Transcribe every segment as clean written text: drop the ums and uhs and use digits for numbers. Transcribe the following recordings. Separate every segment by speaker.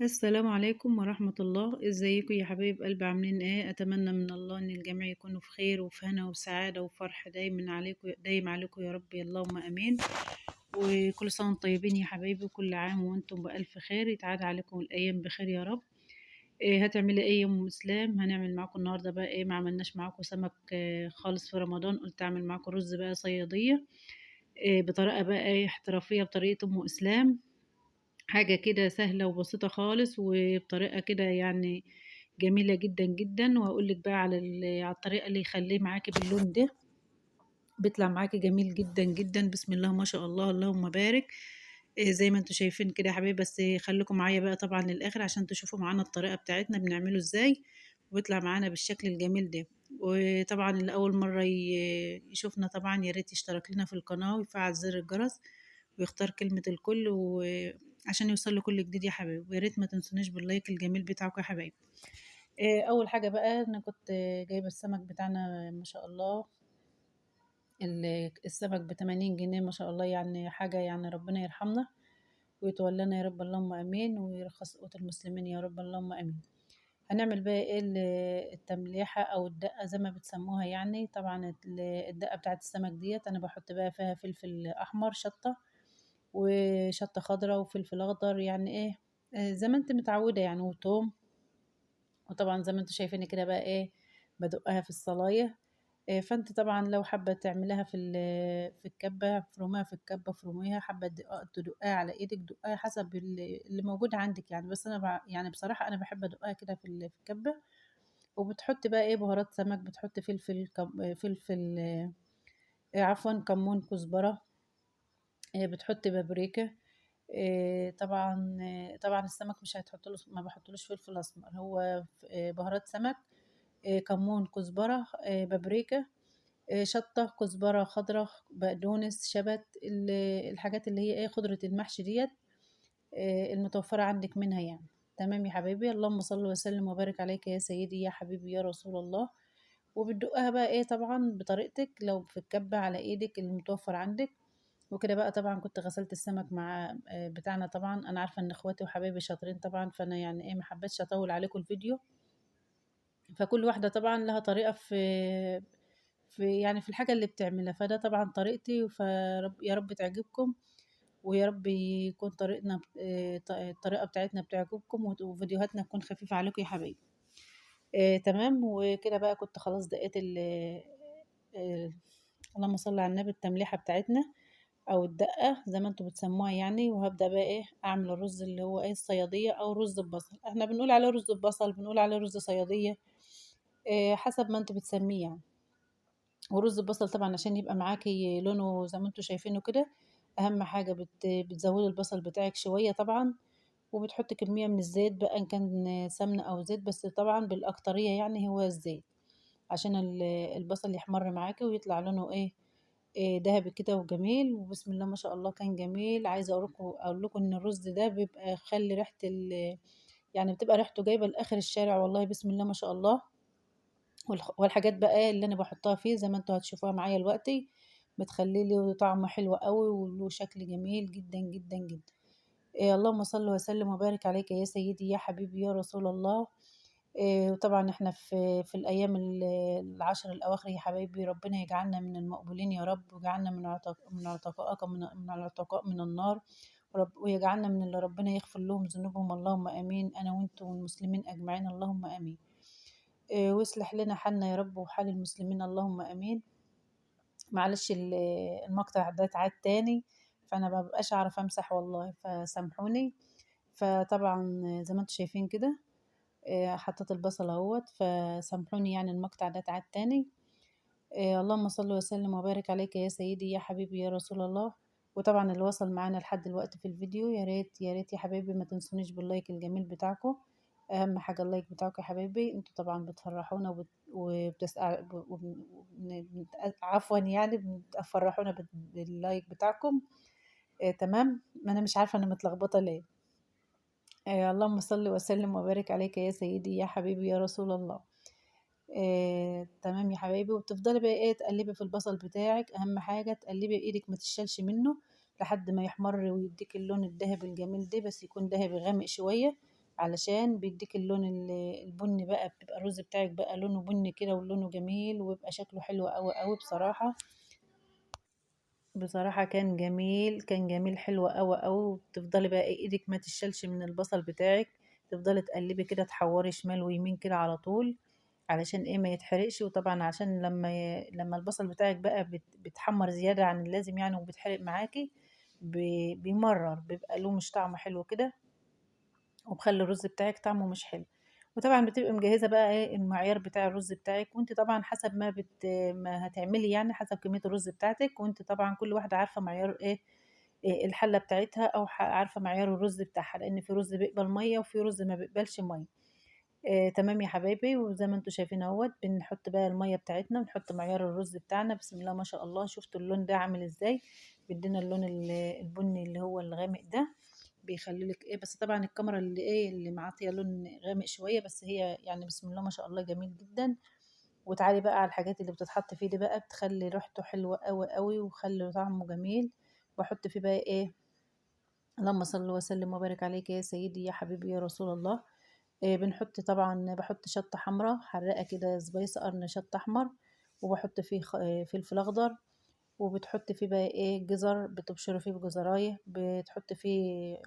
Speaker 1: السلام عليكم ورحمة الله، ازيكم يا حبايب قلبي؟ عاملين ايه؟ اتمنى من الله ان الجميع يكونوا في خير وفي هنا وسعادة وفرح دايما عليكم دايما عليكم يا رب، اللهم امين. وكل سنة وانتم طيبين يا حبايبي، كل عام وانتم بألف خير، يتعاد عليكم الايام بخير يا رب. إيه هتعملي ايه يا ام اسلام؟ هنعمل معاكم النهارده بقى ايه؟ ما عملناش معاكم سمك خالص في رمضان، قلت اعمل معاكم رز بقى صيادية بطريقة بقى احترافية بطريقة ام اسلام. حاجة كده سهلة وبسيطة خالص وبطريقة كده يعني جميلة جدا جدا، وهقول لك بقى على على الطريقة اللي يخليه معاكي باللون ده، بيطلع معاكي جميل جدا جدا. بسم الله ما شاء الله اللهم بارك. زي ما انتوا شايفين كده يا حبايبي، بس خليكم معايا بقى طبعا للآخر عشان تشوفوا معانا الطريقة بتاعتنا بنعمله ازاي، وبيطلع معانا بالشكل الجميل ده. وطبعا اللي أول مرة يشوفنا طبعا يا ريت يشترك لنا في القناة ويفعل زر الجرس ويختار كلمة الكل وعشان يوصل له كل جديد يا حبايبي. ويا ريت ما تنسونيش باللايك الجميل بتاعكم يا حبايبي. أول حاجة بقى أنا كنت جايبة السمك بتاعنا ما شاء الله. السمك ب80 جنيه ما شاء الله، يعني حاجة يعني ربنا يرحمنا ويتولانا يا رب اللهم امين، ويرخص قوت المسلمين يا رب اللهم امين. هنعمل بقى ايه التمليحة او الدقة زي ما بتسموها، يعني طبعا الدقة بتاعت السمك ديت انا بحط بقى فيها فلفل احمر شطة، وشطة خضراء وفلفل اخضر، يعني ايه زي ما انت متعودة يعني، وتوم. وطبعا زي ما انتوا شايفين كده بقى ايه بدقها في الصلاية. فانت طبعا لو حابة تعمليها في الكبة افرميها، في الكبة افرميها، حابة تدقها على ايدك دقها حسب اللي موجود عندك يعني. بس انا يعني بصراحة انا بحب ادقها كده في الكبة. وبتحط بقى ايه بهارات سمك، بتحط فلفل عفوا كمون كزبرة، بتحط بابريكا. طبعا السمك مش هتحط له، ما بحطلوش فلفل اسمر، هو بهارات سمك، كمون كزبرة، بابريكا، شطة كزبرة خضرة بقدونس شبت، الحاجات اللي هي ايه خضرة المحشي ديت، المتوفرة عندك منها يعني. تمام يا حبيبي، اللهم صل وسلم وبارك عليك يا سيدي يا حبيبي يا رسول الله. وبتدقها بقى ايه طبعا بطريقتك، لو في الكبة على ايدك المتوفر عندك. وكده بقى طبعا كنت غسلت السمك مع بتاعنا. طبعا انا عارفة ان اخواتي وحبايبي شاطرين طبعا، فانا يعني ايه محبتش اطول عليكم الفيديو. فكل واحدة طبعا لها طريقة في يعني في الحاجة اللي بتعملها، فده طبعا طريقتي، فرب يا رب تعجبكم، ويا رب يكون طريقنا الطريقة بتاعتنا بتعجبكم، وفيديوهاتنا تكون خفيفة عليكم يا حبايبي. تمام. وكده بقى كنت خلاص دقيت آه اللهم صل على النبي التمليحة بتاعتنا او الدقة زي ما انتوا بتسموها يعني. وهبدأ بقى ايه اعمل الرز اللي هو ايه الصيادية او رز ببصل، احنا بنقول عليه رز ببصل، بنقول عليه رز صيادية، حسب ما انتوا بتسميه يعني. ورز البصل طبعا عشان يبقى معاكي لونه زي ما انتوا شايفينه كده، اهم حاجة بتزودي البصل بتاعك شوية طبعا. وبتحطي كمية من الزيت بقى ان كان سمنة او زيت، بس طبعا بالاكترية يعني هو الزيت، عشان البصل يحمر معاكي ويطلع لونه ايه دهبي كده وجميل. وبسم الله ما شاء الله كان جميل. عايزة اقول لكم ان الرز ده بيبقى خلي ريحة يعني بتبقى ريحته جايبة لاخر الشارع والله، بسم الله ما شاء الله. والحاجات بقى اللي انا بحطها فيه زي ما انتوا هتشوفوها معايا دلوقتي بتخلي لي طعمه حلو قوي وله شكل جميل جدا جدا جدا. إيه اللهم صل وسلم وبارك عليك يا سيدي يا حبيبي يا رسول الله. إيه وطبعا احنا في الايام العشر الاواخر يا حبايبي، ربنا يجعلنا من المقبولين يا رب، ويجعلنا من عتقائك من العتقاء من النار، ويجعلنا من اللي ربنا يغفر لهم ذنوبهم اللهم امين، انا وانتم والمسلمين اجمعين اللهم امين. ويصلح لنا حالنا يا رب وحال المسلمين اللهم امين. معلش المقطع ده اتعاد تاني، فانا مببقاش اعرف امسح والله فسامحوني. فطبعا زي ما انتم شايفين كده حطيت البصل اهوت، فسامحوني يعني المقطع ده اتعاد تاني. اللهم صل وسلم وبارك عليك يا سيدي يا حبيبي يا رسول الله. وطبعا اللي وصل معانا لحد دلوقتي في الفيديو يا ريت يا ريت يا حبايبي ما تنسونيش باللايك الجميل بتاعكم. اهم حاجه اللايك بتاعكم يا حبايبي، انتوا طبعا بتفرحونا عفوا يعني بتفرحونا باللايك بتاعكم. تمام. ما انا مش عارفه انا متلخبطه ليه. اللهم صل وسلم وبارك عليك يا سيدي يا حبيبي يا رسول الله. تمام يا حبايبي. وتفضلي بقى ايه تقلبي في البصل بتاعك، اهم حاجة تقلبي ايدك ما تشالش منه لحد ما يحمر ويديك اللون الذهبي الجميل ده، بس يكون ذهبي غامق شوية علشان بيديك اللون البني بقى، بتبقى الرز بتاعك بقى لونه بني كده ولونه جميل ويبقى شكله حلو قوي قوي بصراحة. بصراحة كان جميل، كان جميل حلو قوي قوي. وتفضلي بقى ايدك ما تشالش من البصل بتاعك، تفضلي تقلبي كده تحوري شمال ويمين كده على طول، علشان ايه ما يتحرقش. وطبعا عشان لما البصل بتاعك بقى بيتحمر زيادة عن اللازم يعني وبيتحرق معاكي، بيمرر، بيبقى له مش طعمه حلو كده، وبخلي الرز بتاعك طعمه مش حلو. وطبعا بتبقى مجهزه بقى ايه المعيار بتاع الرز بتاعك، وانت طبعا حسب ما هتعملي يعني، حسب كميه الرز بتاعتك. وانت طبعا كل واحده عارفه معيار إيه الحله بتاعتها، او عارفه معيار الرز بتاعها، لان في رز بيقبل ميه وفي رز ما بيقبلش ميه. تمام يا حبايبي. وزي ما انتم شايفين اهوت بنحط بقى الميه بتاعتنا، ونحط معيار الرز بتاعنا. بسم الله ما شاء الله، شفتوا اللون ده عامل ازاي؟ بيدينا اللون البني اللي هو الغامق ده، بيخلي لك ايه. بس طبعا الكاميرا اللي معاطيه لون غامق شويه، بس هي يعني بسم الله ما شاء الله جميل جدا. وتعالي بقى على الحاجات اللي بتتحط فيه دي بقى، بتخلي ريحته حلوه قوي قوي وخلي طعمه جميل. بحط فيه بقى ايه، اللهم صل وسلم وبارك عليك يا سيدي يا حبيبي يا رسول الله. إيه بنحط طبعا، بحط شطه حمراء حراقه كده، سبايس قرن شطه احمر. وبحط فيه فلفل اخضر. وبتحط فيه بقى ايه جزر، بتبشري فيه بجزرايه، بتحط فيه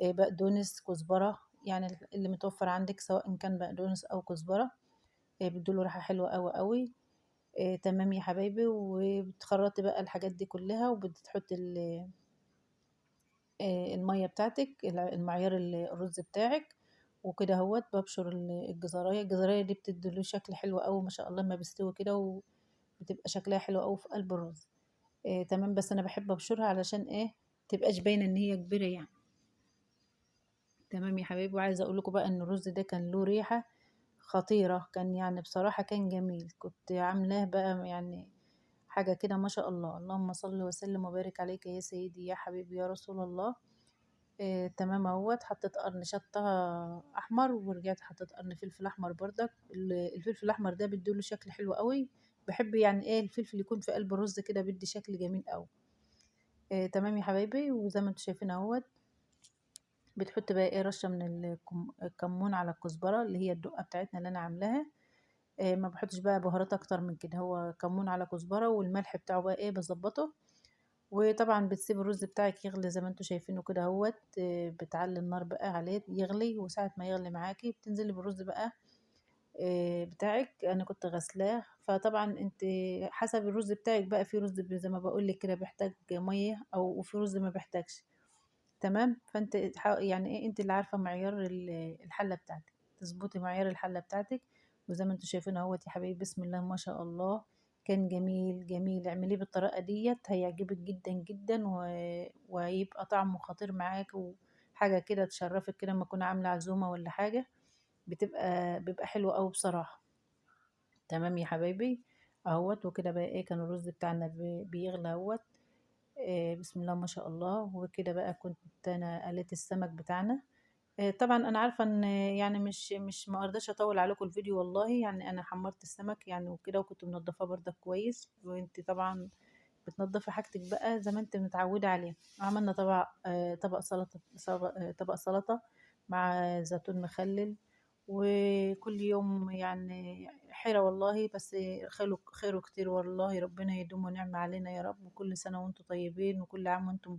Speaker 1: بقدونس، كزبرة، يعني اللي متوفر عندك سواء كان بقدونس أو كزبرة. بيدوله ريحة حلوة أوي أوي. تمام يا حبايبي. وبتخرطي بقى الحاجات دي كلها، وبتحطي المية بتاعتك، المعيار الرز بتاعك. وكده اهوت ببشر الجزراية دي بتديله شكل حلو أوي ما شاء الله لما بيستوي كده، وبتبقى شكلها حلو أوي في قلب الرز. تمام. بس أنا بحب أبشرها علشان ايه متبقاش باينة إن هي كبيرة يعني. تمام يا حبايبي. وعايزة اقول لكم بقى ان الرز ده كان له ريحة خطيرة، كان يعني بصراحة كان جميل. كنت عاملاه بقى يعني حاجة كده ما شاء الله. اللهم صل وسلم وبارك عليك يا سيدي يا حبيبي يا رسول الله. تمام اهوت. حطيت قرن شطة احمر، ورجعت حطيت قرن فلفل احمر بردك. الفلفل الاحمر ده بيديله شكل حلو قوي. بحب يعني ايه الفلفل يكون في قلب الرز كده، بيدي شكل جميل قوي. تمام يا حبايبي. وزي ما انتم شايفين اهوت، بتحط بقى ايه رشة من الكمون على الكزبرة اللي هي الدقة بتاعتنا اللي انا عاملاها. ما بحطش بقى بهارات اكتر من كده، هو كمون على كزبرة، والملح بتاعه بقى ايه بظبطه. وطبعا بتسيب الرز بتاعك يغلي زي ما انتوا شايفينه كده اهوت. بتعلي النار بقى عليه يغلي، وساعة ما يغلي معاكي بتنزلي بالرز بقى بتاعك. انا كنت غسلاه، فطبعا انت حسب الرز بتاعك بقى، في رز زي ما بقول لك كده بيحتاج مية، او وفي رز ما بيحتاجش. تمام. فانت يعني ايه انت اللي عارفه معيار الحله بتاعتك، تظبطي معيار الحله بتاعتك. وزي ما انتوا شايفين اهوت يا حبايبي بسم الله ما شاء الله، كان جميل جميل. اعمليه بالطريقه ديت هيعجبك جدا جدا، وهيبقى طعمه خطير معاك، وحاجه كده تشرفك كده لما اكون عامله عزومه ولا حاجه. بيبقى حلو قوي بصراحه. تمام يا حبايبي اهوت. وكده بقى ايه كان الرز بتاعنا بيغلى اهوت. بسم الله ما شاء الله. وكده بقى كنت انا قليت السمك بتاعنا. طبعا انا عارفه ان يعني مش ما ارضاش اطول عليكم الفيديو والله، يعني انا حمرت السمك يعني وكده، وكنت منضفاه برضك كويس. وانت طبعا بتنضفي حاجتك بقى زي ما انت متعوده عليه. عملنا طبق سلطه، طبق سلطه مع زيتون مخلل. وكل يوم يعني حيرة والله، بس خيره خيره كتير والله. ربنا يدوم ونعم علينا يا رب. وكل سنة وانتم طيبين، وكل عام وانتم